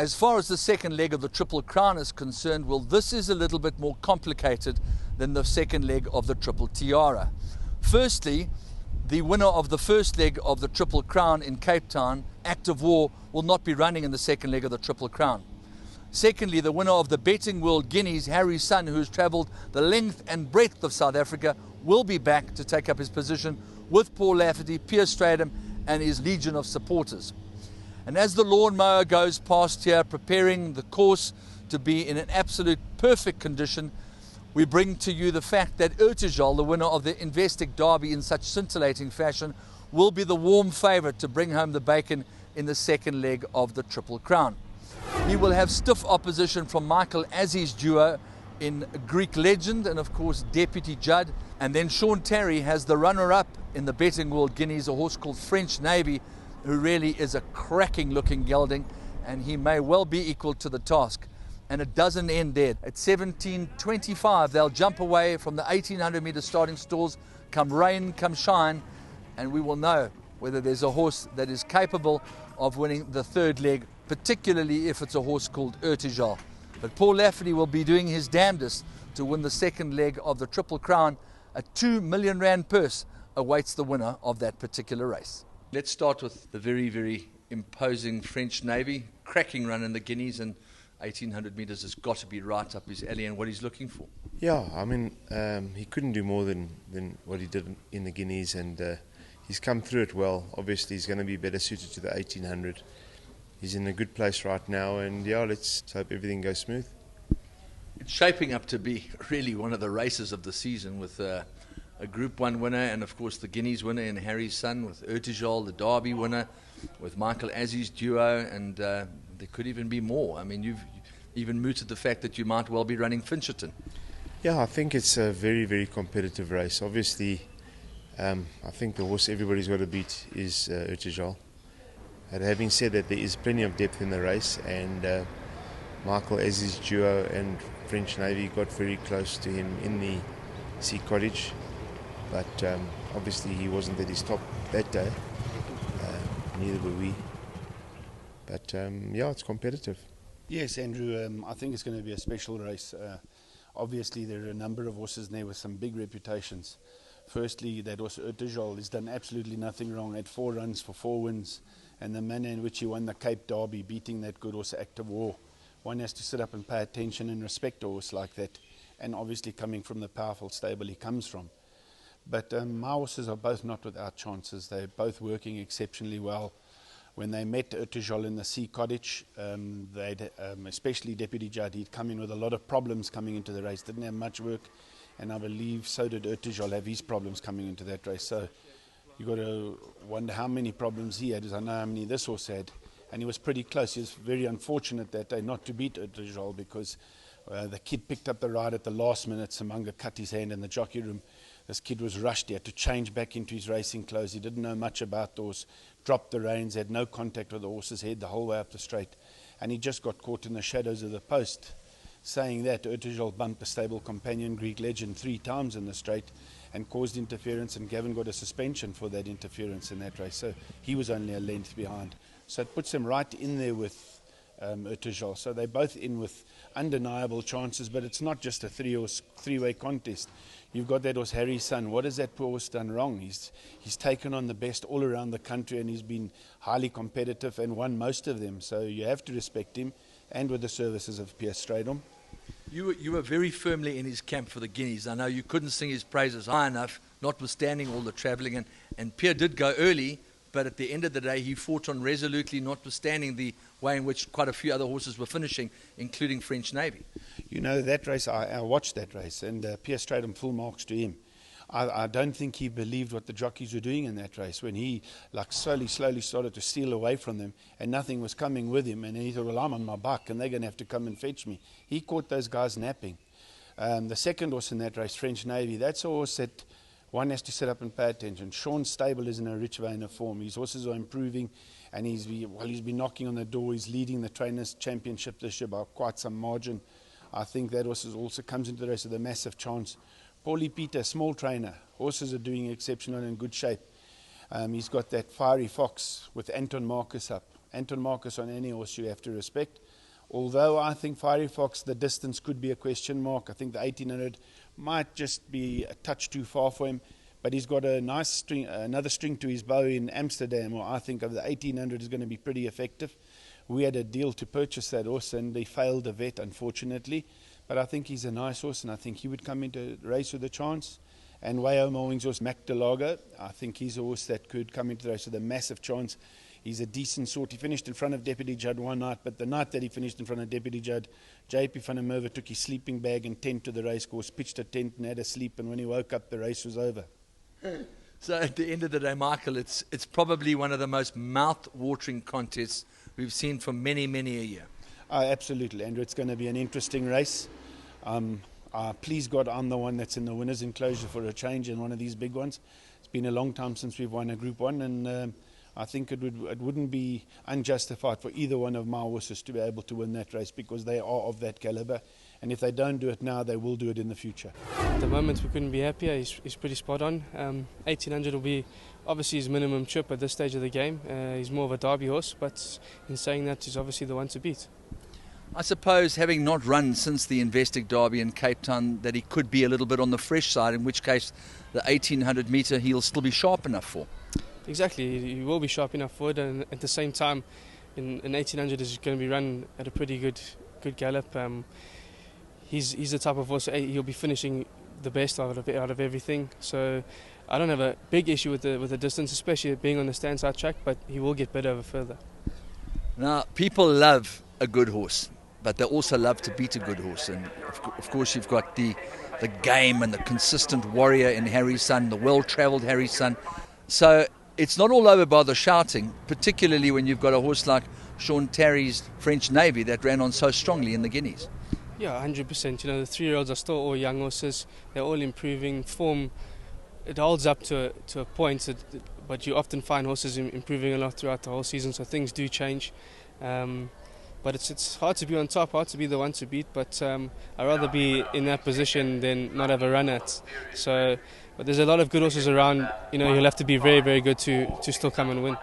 As far as the second leg of the Triple Crown is concerned, well, this is a little bit more complicated than the second leg of the Triple Tiara. Firstly, the winner of the first leg of the Triple Crown in Cape Town, Act of War, will not be running in the second leg of the Triple Crown. Secondly, the winner of the Betting World Guineas, Harry's son, who has travelled the length and breadth of South Africa, will be back to take up his position with Paul Lafferty, Pierce Stradham and his legion of supporters. And as the lawnmower goes past here, preparing the course to be in an absolute perfect condition, we bring to you the fact that ETIJAAL, the winner of the Investec Derby in such scintillating fashion, will be the warm favourite to bring home the bacon in the second leg of the Triple Crown. He will have stiff opposition from Michael Azi's duo in Greek Legend and of course Deputy Judd. And then Sean Terry has the runner-up in the Betting World Guineas, a horse called French Navy, who really is a cracking looking gelding, and he may well be equal to the task. And it doesn't end there. At 17.25, they'll jump away from the 1800 metre starting stalls, come rain, come shine, and we will know whether there's a horse that is capable of winning the third leg, particularly if it's a horse called ETIJAAL. But Paul Lafferty will be doing his damnedest to win the second leg of the Triple Crown. A R2 million purse awaits the winner of that particular race. Let's start with the very, very imposing French Navy. Cracking run in the Guineas, and 1800 metres has got to be right up his alley and what he's looking for. Yeah, I mean, he couldn't do more than what he did in the Guineas, and he's come through it well. Obviously, he's going to be better suited to the 1800. He's in a good place right now, and yeah, let's hope everything goes smooth. It's shaping up to be really one of the races of the season, with a Group 1 winner and of course the Guineas winner in Harry's son, with ETIJAAL, the Derby winner, with Michael Azi's duo, and there could even be more. I mean, you've even mooted the fact that you might well be running Fincherton. Yeah, I think it's a very, very competitive race. Obviously, I think the horse everybody's got to beat is ETIJAAL. And having said that, there is plenty of depth in the race, and Michael Azi's duo and French Navy got very close to him in the Sea Cottage, but obviously he wasn't at his top that day, neither were we. But yeah, it's competitive. Yes, Andrew, I think it's going to be a special race. Obviously there are a number of horses there with some big reputations. Firstly, that horse ETIJAAL has done absolutely nothing wrong, had 4 runs for 4 wins, and the manner in which he won the Cape Derby, beating that good horse Act of War. One has to sit up and pay attention and respect a horse like that, and obviously coming from the powerful stable he comes from. But my horses are both not without chances. They're both working exceptionally well. When they met ETIJAAL in the Sea Cottage, especially Deputy Judd, he'd come in with a lot of problems coming into the race, didn't have much work, and I believe so did ETIJAAL have his problems coming into that race. So you've got to wonder how many problems he had, as I know how many this horse had. And he was pretty close. He was very unfortunate that day not to beat ETIJAAL, because the kid picked up the ride at the last minute. Samanga cut his hand in the jockey room. This kid was rushed. He had to change back into his racing clothes. He didn't know much about the horse, dropped the reins, had no contact with the horse's head the whole way up the straight. And he just got caught in the shadows of the post. Saying that, ETIJAAL bumped a stable companion, Greek Legend, 3 times in the straight and caused interference, and Gavin got a suspension for that interference in that race. So he was only a length behind. So it puts him right in there with ETIJAAL. So they're both in with undeniable chances, but it's not just a three-way contest. You've got that horse Harry's son. What has that poor horse done wrong? He's taken on the best all around the country, and he's been highly competitive and won most of them. So you have to respect him, and with the services of Pierce Stradham. You were very firmly in his camp for the Guineas. I know you couldn't sing his praises high enough, notwithstanding all the travelling, and Pierre did go early, but at the end of the day he fought on resolutely, notwithstanding the way in which quite a few other horses were finishing, including French Navy. You know, that race, I watched that race, and Pierce Stradham, full marks to him. I don't think he believed what the jockeys were doing in that race, when he like slowly started to steal away from them, and nothing was coming with him, and he thought, well, I'm on my buck and they're going to have to come and fetch me. He caught those guys napping. The second horse in that race, French Navy, that's a horse that one has to sit up and pay attention. Sean's stable is in a rich vein of form. His horses are improving, and he's been knocking on the door. He's leading the Trainers' Championship this year by quite some margin. I think that horse also comes into the race with a massive chance. Paulie Peter, small trainer. Horses are doing exceptional and in good shape. He's got that fiery fox with Anton Marcus up. Anton Marcus on any horse you have to respect. Although I think Fiery Fox, the distance could be a question mark. I think the 1800 might just be a touch too far for him. But he's got a nice string, another string to his bow in Amsterdam, or I think of the 1800 is going to be pretty effective. We had a deal to purchase that horse and they failed the vet, unfortunately. But I think he's a nice horse and I think he would come into the race with a chance. And Wayo Mowing's horse, Mac Delago, I think he's a horse that could come into the race with a massive chance. He's a decent sort. He finished in front of Deputy Judd one night, but the night that he finished in front of Deputy Judd, JP van der Merwe took his sleeping bag and tent to the race course, pitched a tent and had a sleep, and when he woke up, the race was over. So at the end of the day, Michael, it's probably one of the most mouth-watering contests we've seen for many, many a year. Absolutely, Andrew. It's going to be an interesting race. Please God, I'm the one that's in the winner's enclosure for a change in one of these big ones. It's been a long time since we've won a Group 1, and I think it wouldn't be unjustified for either one of my horses to be able to win that race because they are of that caliber. And if they don't do it now, they will do it in the future. At the moment, we couldn't be happier. He's pretty spot on. 1800 will be obviously his minimum trip at this stage of the game. He's more of a derby horse, but in saying that, he's obviously the one to beat. I suppose, having not run since the Investec Derby in Cape Town, that he could be a little bit on the fresh side, in which case the 1800 metre he'll still be sharp enough for. Exactly, he will be sharp enough for it, and at the same time, in 1800 is going to be run at a pretty good gallop. He's the type of horse he'll be finishing the best out of everything. So I don't have a big issue with the distance, especially being on the stand side track, but he will get better over further. Now, people love a good horse, but they also love to beat a good horse, and of course you've got the game and the consistent warrior in Harry's Son, the well-travelled Harry's Son. So it's not all over by the shouting, particularly when you've got a horse like Sean Tarry's French Navy that ran on so strongly in the Guineas. Yeah, 100%. You know, the 3-year-olds are still all young horses. They're all improving. Form, it holds up to a point, but you often find horses improving a lot throughout the whole season, so things do change. But it's hard to be on top, hard to be the one to beat, but I'd rather be in that position than not have a run at. So, but there's a lot of good horses around. You know, you'll have to be very, very good to still come and win.